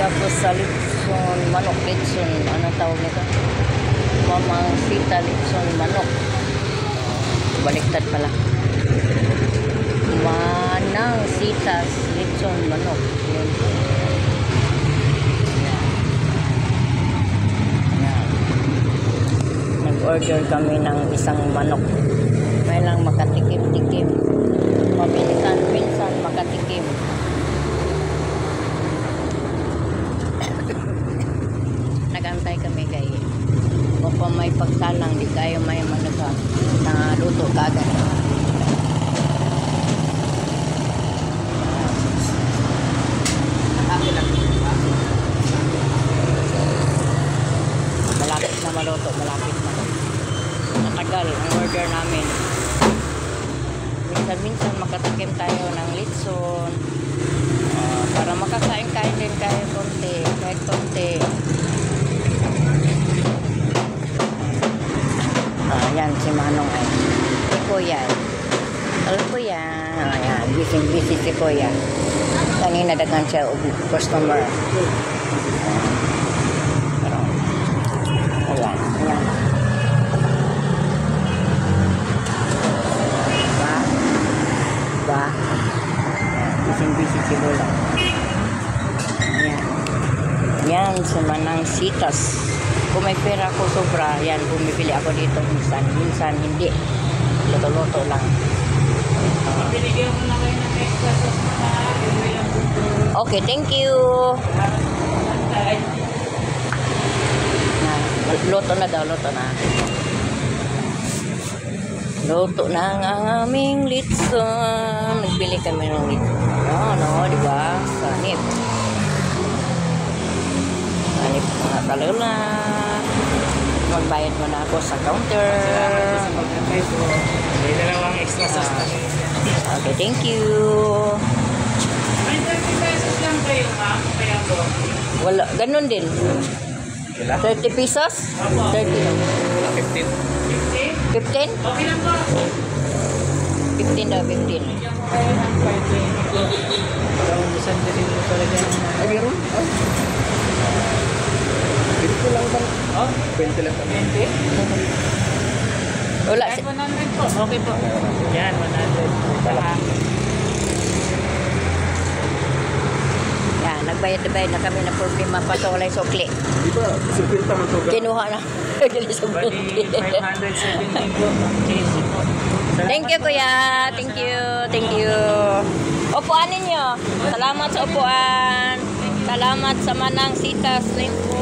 Tapos sa litson, manok litson. Anong tawag nito? Mamang sita litson, manok. Baliktad pala. Manang sitas litson, manok. Yan. Yan. Nag-order kami ng isang manok. May lang makatikim-tikim. Paminsan-minsan makatikim. Nagantay kami kay kung may pagsalang di kayo may managa na luto kagad. Malapit na maluto, malapit na. Matagal ang order namin. Minsan-minsan makatikim tayo ng litson para makakain-kain din kahit konti. Yan si Manong ay si Kuya. Hello Kuya. Ayan, busy si Kuya. Kanina dagan siya customer. Ayan. Ba? Busy si Bola. Ayan. Yan si Manang Sitas. Kung may pera ko sobra, yan, bumibili ako dito minsan hindi. Luto-luto lang. Binigyan mo na kayo ng extra sauce na Okay, thank you. Luto na daw, luto na. Luto na ang aming litson. Nagbili kami ng litson. No, di ba? Sanip. Sanip mga talula. Magbayad mo na ako sa counter. may dalawang extra sauce na kayo. Okay, thank you. May 30 pesos lang kayo, ma'am. Kaya po. Wala, ganun din. 30 pesos? 30 lang. 15? 15? Okay lang po. 15 daw, 15. Bigyan ko kayo ng 5. Parang isang din mo talaga. Ay, meron? Ito lang ba? Oh, 20 lang. 20? Wala. Kahit 100 po. Okay po. Yan, 100. Saka. Yan, nagbayad na kami ng problema pa sa walay sukli. Di ba? 50 man to. Kinuha na. Bali, 570 po. Cheesy po. Thank you, Kuya. Thank you. Upuan ninyo. Salamat sa upuan. Salamat sa Manang Sitas. Thank you.